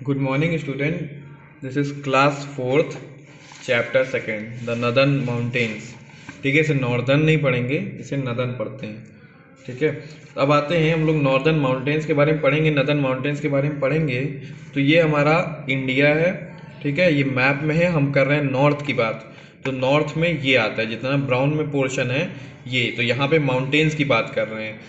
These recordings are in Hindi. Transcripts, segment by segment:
Good morning, student. This is class fourth, chapter second, the Northern Mountains. ठीक है, इसे नॉर्दर्न नहीं पढ़ेंगे, इसे नदन पढ़ते हैं. ठीक है, अब आते हैं हम लोग नॉर्दर्न माउंटेन्स के बारे में पढ़ेंगे, नदन माउंटेन्स के बारे में पढ़ेंगे. तो ये हमारा इंडिया है. ठीक है, ये मैप में है, हम कर रहे हैं नॉर्थ की बात. तो नॉर्थ में ये आता है, जितना ब्राउन में पोर्शन है ये, तो यहाँ पे माउंटेन्स की बात कर रहे हैं.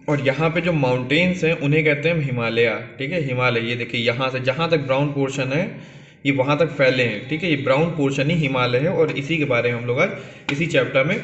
और यहाँ पे जो माउंटेन्स हैं उन्हें कहते हैं हिमालय. ठीक है, हिमालय ये देखिए, यहाँ से जहाँ तक ब्राउन पोर्शन है ये वहाँ तक फैले हैं. ठीक है, ये ब्राउन पोर्शन ही हिमालय है और इसी के बारे में हम लोग आज इसी चैप्टर में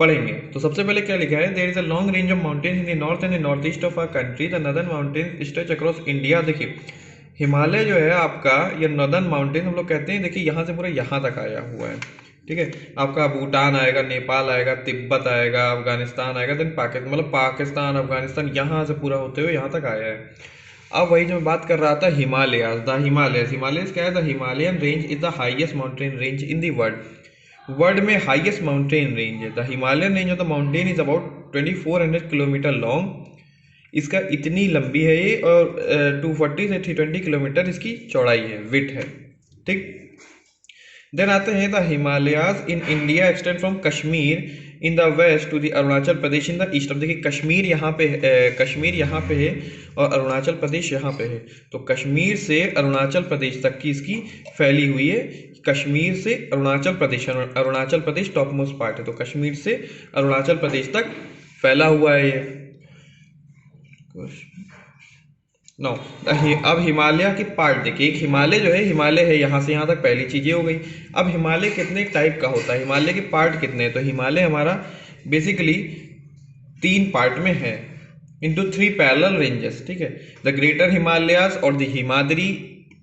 पढ़ेंगे. तो सबसे पहले क्या लिखा है, there is a long range of mountains in the north and the north east of our country. The northern mountains stretch across India. देखिए हिमालय जो है आपका, या नॉर्दर्न माउंटेन हम लोग कहते हैं, देखिए यहाँ से पूरा यहाँ तक आया हुआ है. ठीक है, आपका भूटान आएगा, नेपाल आएगा, तिब्बत आएगा, अफगानिस्तान आएगा, देन पाकिस्तान, मतलब पाकिस्तान अफगानिस्तान यहाँ से पूरा होते हुए यहाँ तक आया है. अब वही जो मैं बात कर रहा था, हिमालय, द हिमालय क्या है, the Himalayan range is the highest mountain range in the world में हाईएस्ट माउंटेन रेंज है. The Himalayan range of the mountain is about 2400 kilometre long. इसका इतनी लंबी है ये, और 240 से 320 किलोमीटर इसकी चौड़ाई है, विड्थ है. ठीक, देन आते हैं the Himalayas in India extend from Kashmir in the west to the Arunachal Pradesh in the east. अब देखिए कश्मीर यहाँ पे है और अरुणाचल प्रदेश यहाँ पे है. तो कश्मीर से अरुणाचल प्रदेश तक की इसकी फैली हुई है. कश्मीर से Arunachal Pradesh top most part है. तो कश्मीर से अरुणाचल प्रदेश तक फैला हुआ है ये. नो, अब हिमालय की पार्ट देखिए, एक हिमालय जो है, हिमालय है यहाँ से यहाँ तक, पहली चीज ये हो गई. अब हिमालय कितने टाइप का होता है, हिमालय के पार्ट कितने हैं, तो हिमालय हमारा बेसिकली 3 पार्ट में है, इनटू 3 पैरेलल रेंजेस. ठीक है, द ग्रेटर हिमालयाज और द हिमाद्री.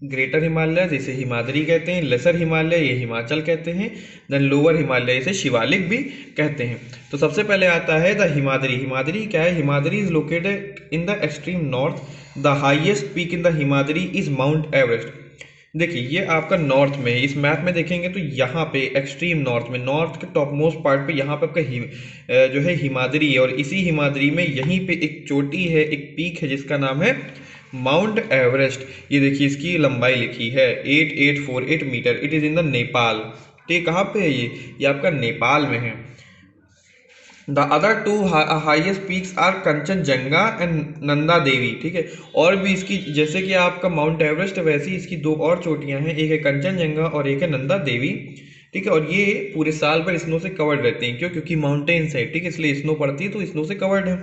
ग्रेटर हिमालय जिसे हिमाद्री कहते हैं, लेसर हिमालय ये हिमाचल कहते हैं, देन लोअर हिमालय इसे शिवालिक भी कहते हैं. तो सबसे पहले आता है द हिमाद्री. हिमाद्री क्या है, Himadri is located in the extreme north. The highest peak in the Himadri is mount Everest. देखिए ये आपका नॉर्थ में है, इस मैप में देखेंगे तो यहाँ पे एक्सट्रीम नॉर्थ में, नॉर्थ के टॉप मोस्ट पार्ट पे यहाँ पे आपका जो है हिमाद्री है. और इसी हिमाद्री में यहीं पे एक चोटी है, एक पीक है जिसका नाम है माउंट एवरेस्ट. ये देखिए इसकी लंबाई लिखी है 8848 metre. It is in the Nepal. ठीक, कहाँ पे है ये आपका नेपाल में है. The other 2 highest peaks are Kanchenjunga and Nanda Devi. ठीक है, और भी इसकी, जैसे कि आपका माउंट एवरेस्ट है वैसे ही इसकी 2 और चोटियां हैं, एक है कंचनजंगा और एक है नंदा देवी. ठीक है, और ये पूरे साल भर स्नो से कवर्ड रहते हैं. क्यों? क्योंकि माउंटेन्स है. ठीक है, इसलिए स्नो पड़ती है तो स्नो से कवर्ड है.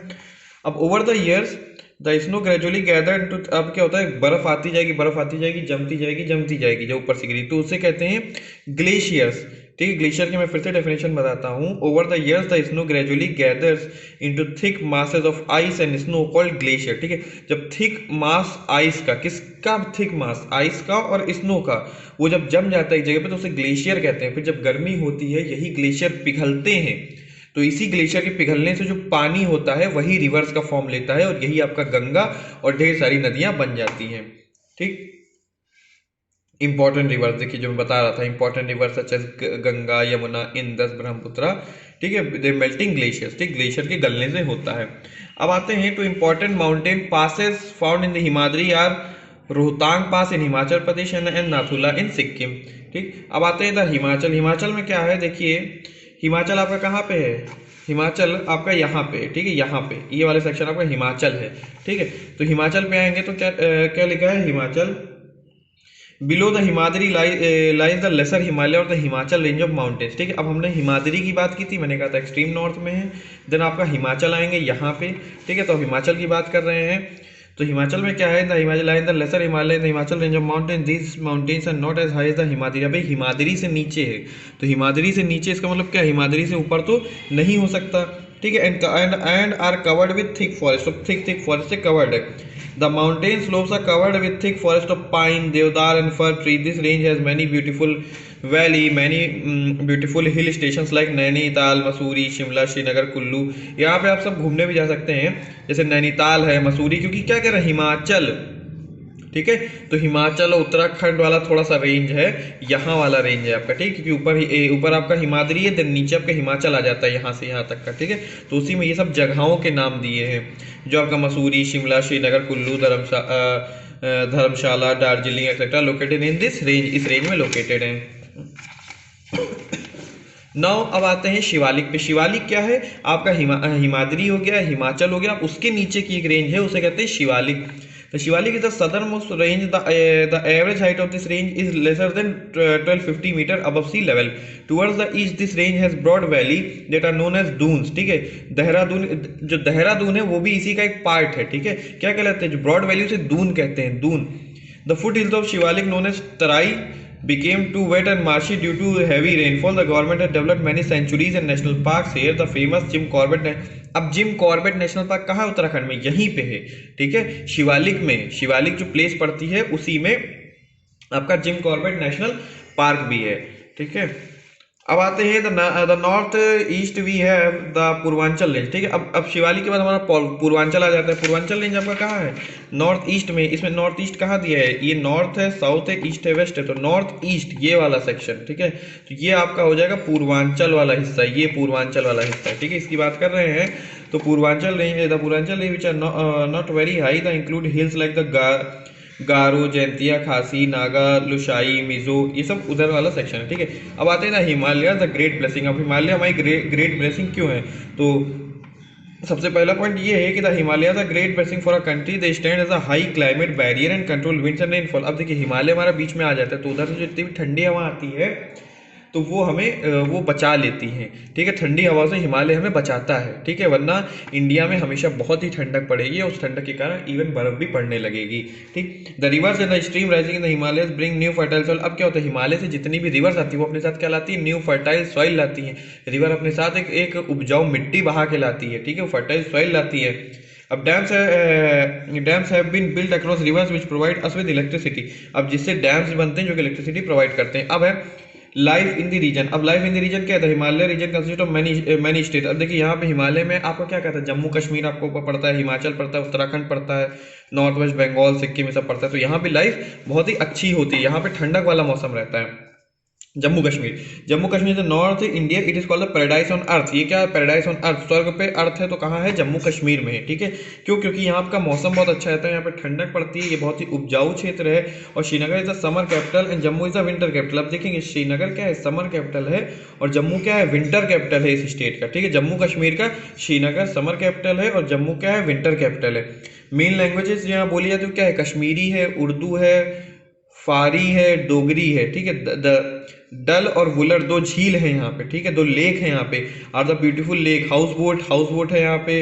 अब over the years the snow gradually gather to, अब क्या होता है, बर्फ आती जाएगी, जमती जाएगी जो ऊपर से गिरी, तो उसे कहते हैं ग्लेशियर्स. ठीक है, ग्लेशियर की मैं फिर से डेफिनेशन बताता हूँ. Over the years the snow gradually gathers into thick masses of ice and snow called glacier. ठीक है, जब थिक मास आइस का, किसका थिक मास, आइस का और स्नो का, वो जब जम जाता है एक जगह पे तो उसे ग्लेशियर कहते हैं. फिर जब गर्मी होती है यही ग्लेशियर पिघलते हैं, तो इसी ग्लेशियर के पिघलने से जो पानी होता है वही रिवर्स का फॉर्म लेता है और यही आपका गंगा और ढेर सारी नदियां बन जाती हैं. ठीक, इंपॉर्टेंट रिवर्स देखिए जो मैं बता रहा था, important rivers such as Ganga, Yamuna, Indus, Brahmaputra. ठीक है, दे मेल्टिंग ग्लेशियर्स. ठीक, ग्लेशियर के गलने से होता है. अब आते हैं two important mountain passes found in the Himadri are Rohtang pass in Himachal Pradesh and Nathula in Sikkim. ठीक, अब आते हैं द हिमाचल. हिमाचल में क्या है, देखिए हिमाचल आपका कहाँ पे है, हिमाचल आपका यहाँ पे. ठीक है, यहाँ पे ये वाले सेक्शन आपका हिमाचल है. ठीक है, तो हिमाचल पे आएंगे तो क्या लिखा है, Himachal below the Himadri lies the lesser Himalaya और the Himachal range of mountains. ठीक है, अब हमने हिमाद्री की बात की थी, मैंने कहा था एक्सट्रीम नॉर्थ में है. देन आपका हिमाचल आएंगे यहाँ पे. ठीक है, तो हिमाचल की बात कर रहे हैं. तो हिमाचल में क्या है, the Himachal line the lesser Himalaya the Himachal range of mountain. These mountains are not as high as the Himadri. अभी हिमाद्री से नीचे है, तो हिमाद्री से नीचे इसका मतलब क्या, हिमाद्री से ऊपर तो नहीं हो सकता. ठीक है, and are covered with thick forest. तो थिक फॉरेस्ट से कवर्ड है. The mountain slopes are covered with thick forest of pine, deodar and fir tree. This range has many beautiful beautiful hill stations like Nainital, Mussoorie, Shimla, Srinagar, Kullu. यहाँ पे आप सब घूमने भी जा सकते हैं, जैसे नैनीताल है, मसूरी, क्योंकि क्या कह रहे हैं, हिमाचल. ठीक है, तो हिमाचल और उत्तराखंड वाला थोड़ा सा रेंज है, यहाँ वाला रेंज है आपका. ठीक, क्योंकि ऊपर आपका हिमाद्री है, देन नीचे आपका हिमाचल आ जाता है यहाँ से यहाँ तक का. ठीक है, तो उसी में ये सब जगहों के नाम दिए हैं, जो आपका Mussoorie, Shimla, Srinagar, Kullu, Dharamshala, Darjeeling etcetera located in this range, इस रेंज में लोकेटेड हैं। नाउ अब आते हैं शिवालिक पे। शिवालिक क्या है आपका, हिमाद्री हो गया, हिमाचल हो गया, उसके नीचे की एक रेंज है उसे कहते हैं शिवालिक। तो Shivalik is the southern most range, the average height of this range is lesser than 1250 metre above sea level. Towards the east this range has broad valley that are known as Doons, ठीक है। देहरादून, जो देहरादून है वो भी इसी का एक पार्ट है, ठीक है। क्या कहलाते हैं, जो ब्रॉड वैली उसे दून कहते हैं, Doon. The foot hills of Shivalik known as Terai became too wet and marshy due to heavy rainfall. The government has developed many sanctuaries and national parks here. The famous Jim Corbett, अब जिम कॉर्बेट नेशनल पार्क कहाँ है, उत्तराखंड में, यहीं पे है, ठीक है। शिवालिक में, शिवालिक जो प्लेस पड़ती है उसी में आपका जिम कॉर्बेट नेशनल पार्क भी है, ठीक है। अब आते हैं the north east we have the Purvanchal range, ठीक है। अब शिवालिक के बाद हमारा पूर्वांचल आ जाता है। पूर्वांचल रेंज आपका कहाँ है, नॉर्थ ईस्ट में। इसमें नॉर्थ ईस्ट कहाँ दिया है, ये नॉर्थ है, साउथ है, ईस्ट है, वेस्ट है, तो नॉर्थ ईस्ट ये वाला सेक्शन, ठीक है। तो ये आपका हो जाएगा पूर्वांचल वाला हिस्सा, ये पूर्वांचल वाला हिस्सा है, ठीक है। इसकी बात कर रहे हैं तो Purvanchal range, the Purvanchal range which are not very high, the include hills like the Garo, Jaintia, Khasi, Naga, Lushai, Mizo, ये सब उधर वाला सेक्शन है, ठीक है। अब आते हैं ना हिमालय द ग्रेट ब्लेसिंग। अब हिमालय हमारी ग्रेट ब्लेसिंग क्यों है, तो सबसे पहला पॉइंट ये है कि the Himalaya the great blessing for a country, they stand as a high climate barrier and control winds and rainfall. अब देखिए हिमालय हमारा बीच में आ जाता है, तो उधर से जितनी भी ठंडी हवा आती है तो वो हमें वो बचा लेती हैं, ठीक है। ठंडी हवा से हिमालय हमें बचाता है, ठीक है, वरना इंडिया में हमेशा बहुत ही ठंडक पड़ेगी और उस ठंडक के कारण इवन बर्फ भी पड़ने लगेगी, ठीक। The reverse and the stream rising in the Himalayas bring new fertile soil. अब क्या होता है, हिमालय से जितनी भी रिवर्स आती है वो अपने साथ क्या लाती है, न्यू फर्टाइल सॉइल लाती है। रिवर अपने साथ एक उपजाऊ मिट्टी बहा के लाती है, ठीक है, वो फर्टाइल सॉइल लाती है। अब dams have been built across rivers which provide us with electricity. अब जिससे डैम्स बनते हैं जो कि इलेक्ट्रिसिटी प्रोवाइड करते हैं। अब है लाइफ इन द रीजन। अब लाइफ इन द रीजन क्या है, Himalaya region consist of many state. अब देखिए यहाँ पे हिमालय में आपको क्या कहता है, जम्मू कश्मीर आपको पड़ता है, हिमाचल पड़ता है, उत्तराखंड पड़ता है, नॉर्थ वेस्ट बंगाल, सिक्किम, ये सब पड़ता है। तो यहाँ पे लाइफ बहुत ही अच्छी होती है, यहाँ पे ठंडक वाला मौसम रहता है। Jammu Kashmir north India, it is called the paradise on earth. ये क्या है, पैराडाइज ऑन अर्थ, स्वर्ग पे अर्थ है, तो कहाँ है, जम्मू कश्मीर में है, ठीक है। क्यों, क्योंकि यहाँ का मौसम बहुत अच्छा रहता है, यहाँ पे ठंडक पड़ती है, ये बहुत ही उपजाऊ क्षेत्र है। और Srinagar is the summer capital and Jammu is the winter capital. अब देखेंगे श्रीनगर क्या है, समर कैपिटल है, और जम्मू क्या है, विंटर कैपिटल है इस स्टेट का, ठीक है। जम्मू कश्मीर का श्रीनगर समर कैपिटल है और जम्मू क्या है, विंटर कैपिटल है। मेन लैंग्वेजेस यहाँ बोली जाती है क्या है, कश्मीरी है, उर्दू है, फारी है, डोगरी है, ठीक है। डल और वुलर दो झील है यहाँ पे, ठीक है, दो लेक है यहाँ पे। Are the beautiful lake, house boat है यहाँ पे,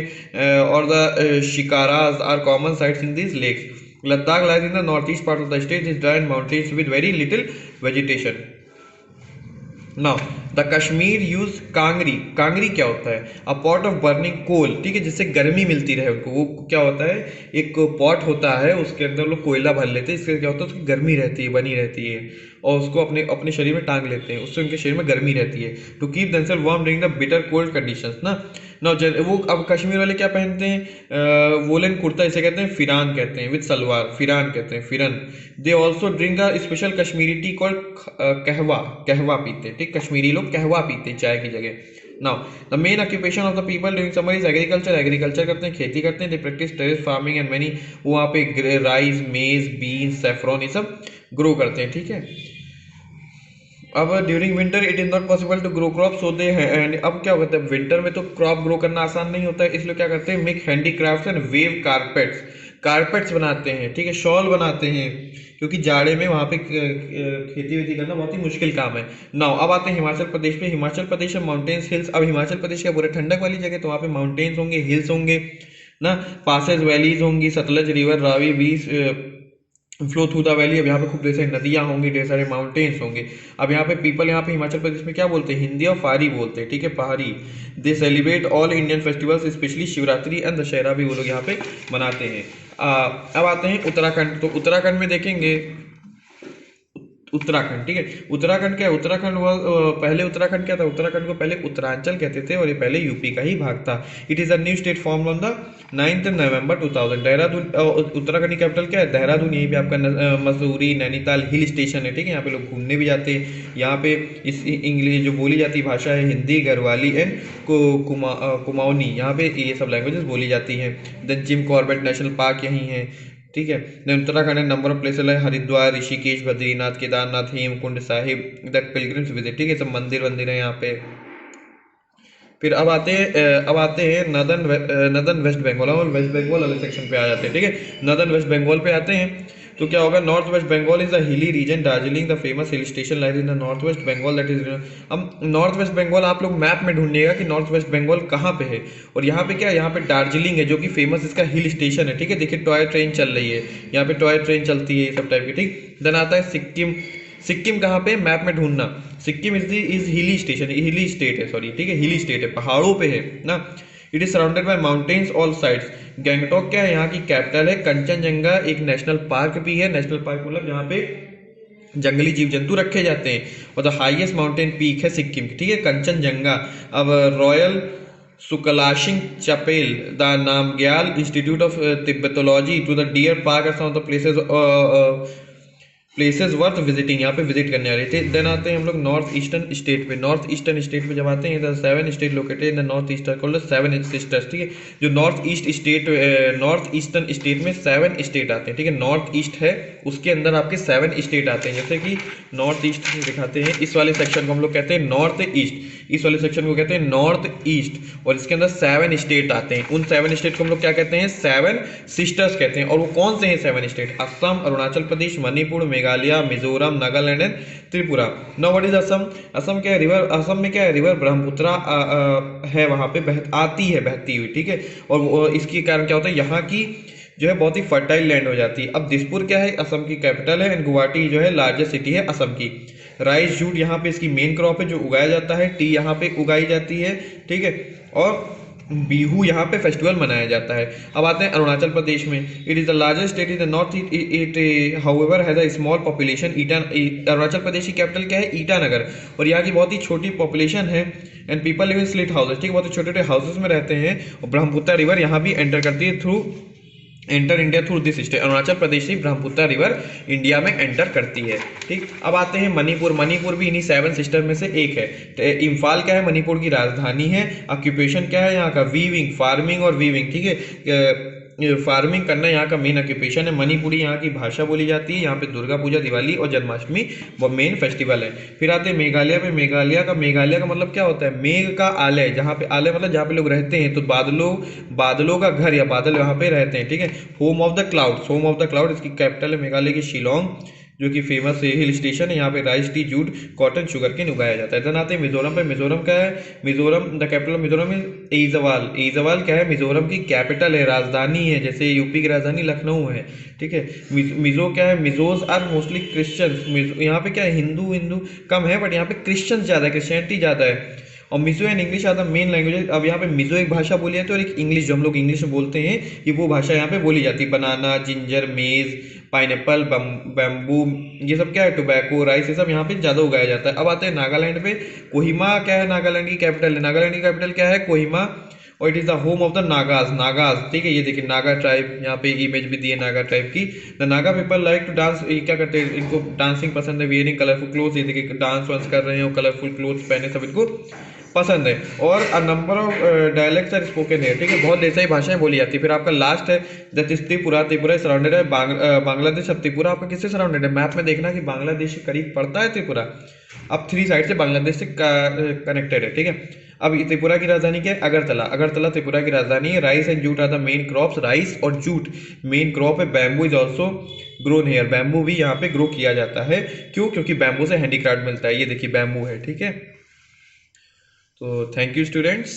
और the shikaras are common sights in this lakes. Ladakh lies in the north east part of the state, is dry and mountains with very little vegetation. Now the Kashmir use kangri. Kangri क्या होता है, a pot of burning coal, ठीक है, जिससे गर्मी मिलती रहे उनको। वो क्या होता है, एक पॉट होता है, उसके अंदर लोग कोयला भर लेते हैं, इससे क्या होता है, उसकी गर्मी रहती है, बनी रहती है, और उसको अपने शरीर में टांग लेते हैं, उससे उनके शरीर में गर्मी रहती है। To keep themself warm during the bitter cold conditions ना। वो अब कश्मीर वाले क्या पहनते हैं, वोलन कुर्ता, इसे कहते हैं फिरान कहते हैं, विद सलवार, फिरान कहते हैं, फिरन। They also drink a special Kashmiri T called कहवा पीते हैं, ठीक, कश्मीरी लोग कहवा पीते हैं चाय की जगह। Now the main occupation of the people during summer is agriculture करते हैं, खेती करते हैं। They practise terrace farming and many, वो वहाँ पे राइस, मेज, बीन्स, सैफरॉन, ये सब ग्रो करते हैं, ठीक है। अब during winter it is not possible to grow crop, so they हैं। अब क्या होता है, विंटर में तो क्रॉप ग्रो करना आसान नहीं होता है, इसलिए क्या करते हैं, make handicrafts and wave carpets बनाते हैं, ठीक है, शॉल बनाते हैं, क्योंकि जाड़े में वहाँ पे खेती वेती करना बहुत ही मुश्किल काम है। नाउ अब आते हैं हिमाचल प्रदेश पे। हिमाचल प्रदेश में माउंटेन्स, हिल्स। अब हिमाचल प्रदेश का पूरा ठंडक वाली जगह, तो वहाँ पे माउंटेन्स होंगे, हिल्स होंगे ना, पासेज वैलीज होंगी, Sutlej river, Ravi beach flow through the valley. अब यहाँ पे खूब ढेर सारी नदियाँ होंगी, ढेर सारे माउंटेन्स होंगे। अब यहाँ पे पीपल, यहाँ पे हिमाचल प्रदेश में क्या बोलते हैं, हिंदी और फारी बोलते हैं, ठीक है, पहाड़ी। दे celebrate all Indian festivals, specially Shivratri and Dussehra भी वो लोग यहाँ पे मनाते हैं। अब आते हैं उत्तराखंड। तो उत्तराखंड में देखेंगे, उत्तराखंड, ठीक है, उत्तराखंड क्या है, उत्तराखंड पहले उत्तराखंड क्या था, उत्तराखंड को पहले उत्तरांचल कहते थे और ये पहले यूपी का ही भाग था। It is a new state form on the 9 नवंबर 2000। देहरादून, उत्तराखंड की कैपिटल क्या है, देहरादून। यहीं पे आपका मसूरी, नैनीताल हिल स्टेशन है, ठीक है, यहाँ पे लोग घूमने भी जाते हैं। यहाँ पे इस इंग्लिश जो बोली जाती भाषा है, हिंदी, गढ़वाली एंड कुमाऊनी, यहाँ पे ये सब लैंग्वेजेस बोली जाती हैं। Then Jim Corbett national park यहीं है। ठीक है। देन उत्तराखंड है, नंबर ऑफ प्लेसेस है Haridwar, Rishikesh, Badrinath, Kedarnath, Hemkund Sahib, the pilgrims visit, ठीक है, सब मंदिर है यहाँ पे। फिर अब आते हैं नदर्न वेस्ट बंगाल, और वेस्ट बंगाल वाले सेक्शन पे आ जाते हैं, ठीक है। नदर्न वेस्ट बंगाल पे आते हैं तो क्या होगा, north west Bengal is a hilly region, Darjeeling the famous hill station lies in the north west Bengal that is. अब नॉर्थ वेस्ट बंगाल आप लोग मैप में ढूंढिएगा कि नॉर्थ वेस्ट बंगाल कहाँ पे है, और यहाँ पे क्या है, यहाँ पे दार्जिलिंग है जो कि फेमस इसका हिल स्टेशन है, ठीक है। देखिए टॉय ट्रेन चल रही है, यहाँ पे टॉय ट्रेन चलती है, सब टाइप की, ठीक। देन आता है सिक्किम। सिक्किम कहाँ पे, मैप में ढूंढना। सिक्किम इज हिली स्टेशन, हिली स्टेट है, सॉरी, ठीक है, हिली स्टेट है, पहाड़ों पे है ना। It is surrounded by mountains all sides. Gangtok क्या है, यहाँ की कैपिटल है। कंचनजंगा एक नेशनल पार्क भी है, नेशनल पार्क मतलब जहाँ पे जंगली जीव जंतु रखे जाते हैं, और द हाईएस्ट माउंटेन पीक है सिक्किम की, ठीक है, कंचनजंगा। अब royal Tsuklakhang chapel, the Namgyal institute of Tibetology, to the deer park are some of the places worth visiting, यहाँ पे विजिट करने आ रहे थे। देन आते हैं हम लोग नॉर्थ ईस्टर्न स्टेट पे। नॉर्थ ईस्टर्न स्टेट पे जब आते हैं, the 7 state located in the north eastern called 7 sisters, ठीक है। जो नॉर्थ ईस्टर्न स्टेट में 7 स्टेट आते हैं, ठीक है। नॉर्थ ईस्ट है, उसके अंदर आपके 7 स्टेट आते हैं, जैसे कि नॉर्थ ईस्ट दिखाते हैं, इस वाले सेक्शन को हम लोग कहते हैं नॉर्थ ईस्ट, इस वाले सेक्शन को कहते हैं नॉर्थ ईस्ट, और इसके अंदर 7 स्टेट आते हैं। उन 7 स्टेट को हम लोग क्या कहते हैं, 7 सिस्टर्स कहते हैं। और वो कौन से हैं 7 state, Assam, Arunachal Pradesh, Manipur, Meghalaya, Mizoram, Nagaland and Tripura. Now what is Assam, Assam क्या है, रिवर, असम में क्या है, रिवर ब्रह्मपुत्रा है, वहां पे आती है बहती हुई, ठीक है। और इसके कारण क्या होता है, यहाँ की जो है बहुत ही फर्टाइल लैंड हो जाती है। अब दिसपुर क्या है, असम की कैपिटल है, एंड गुवाहाटी जो है लार्जेस्ट सिटी है असम की। राइस जूट यहाँ पे इसकी मेन क्रॉप है जो उगाया जाता है, टी यहाँ पे उगाई जाती है, ठीक है, और बिहू यहाँ पे फेस्टिवल मनाया जाता है। अब आते हैं अरुणाचल प्रदेश में। It is the largest state in the north, it however has a small population. Arunachal Pradesh की कैपिटल क्या है, ईटानगर, और यहाँ की बहुत ही छोटी पॉपुलेशन है, and people live in slit houses, ठीक है, बहुत ही छोटे छोटे हाउसेस में रहते हैं। और ब्रह्मपुत्र रिवर यहाँ भी एंटर करती है enter India through this state. Arunachal Pradesh से ब्रह्मपुत्र रिवर इंडिया में एंटर करती है, ठीक। अब आते हैं मणिपुर। मणिपुर भी इन्हीं 7 सिस्टर में से एक है। इम्फाल क्या है, मणिपुर की राजधानी है। ऑक्यूपेशन क्या है यहाँ का, वीविंग, फार्मिंग और वीविंग, ठीक है, फार्मिंग करना यहाँ का मेन ऑक्यूपेशन है। मणिपुरी यहाँ की भाषा बोली जाती है। यहाँ पे दुर्गा पूजा, दिवाली और जन्माष्टमी वो मेन फेस्टिवल है। फिर आते हैं मेघालय पे। मेघालय का मतलब क्या होता है, मेघ का आलय, जहाँ पे आलय मतलब जहाँ पे लोग रहते हैं, तो बादलों का घर या बादल वहाँ पे रहते हैं, ठीक है। होम ऑफ द क्लाउड, इसकी कैपिटल है मेघालय की शिलोंग, जो कि फेमस हिल स्टेशन है। यहाँ पे rice, tea, jute, cotton, sugar cane उगाया जाता है। देन आते हैं मिजोरम पे। मिजोरम क्या है, Mizoram the capital of Mizoram is Aizawl. Aizawl क्या है, मिजोरम की कैपिटल है, राजधानी है, जैसे यूपी की राजधानी लखनऊ है, ठीक है। मिजो क्या है, मिजोज आर मोस्टली क्रिश्चियंस। यहाँ पे क्या है, हिंदू कम है, बट यहाँ पे क्रिश्चियंस ज्यादा है, क्रिश्चियनिटी ज्यादा है। और Mizo and English are the main language. अब यहाँ पे मिजो एक भाषा बोली जाती है, और एक इंग्लिश जो हम लोग इंग्लिश में बोलते हैं, ये वो भाषा यहाँ पे बोली जाती है। बनाना, जिंजर, मेज, पाइनएप्पल, बैम्बू, ये सब क्या है, टोबैको, राइस, ये सब यहाँ पे ज्यादा उगाया जाता है। अब आते हैं नागालैंड पे। कोहिमा क्या है, नागालैंड की कैपिटल है। नागालैंड की कैपिटल क्या है, कोहिमा, और it is the home of the Nagas, ठीक है। ये देखिए नागा ट्राइब, यहाँ पे इमेज भी दी है नागा ट्राइब की। The Naga people like to dance, ये क्या करते हैं, इनको डांसिंग पसंद है, वियरिंग कलरफुल क्लोथ्स, ये देखिए डांस वांस कर रहे हैं, कलरफुल क्लोथ्स पहने, सब इनको पसंद है। और a number of dialects are spoken है, ठीक है, बहुत ढेर सारी भाषाएं बोली जाती है। फिर आपका लास्ट है that is Tripura. Tripura surrounded है बांग्लादेश। अब त्रिपुरा आपका किससे सराउंडेड है, मैप में देखना कि बांग्लादेश के करीब पड़ता है त्रिपुरा। अब 3 साइड से बांग्लादेश से कनेक्टेड है, ठीक है। अब त्रिपुरा की राजधानी क्या है, अगरतला त्रिपुरा की राजधानी है। Rice and jute are the main crops. Rice और जूट मेन क्रॉप है। Bamboo is also grown here, bamboo भी यहाँ पे ग्रो किया जाता है। क्यों, क्योंकि बैम्बू से हैंडीक्राफ्ट मिलता है। ये देखिए बैम्बू है, ठीक है। तो थैंक यू स्टूडेंट्स।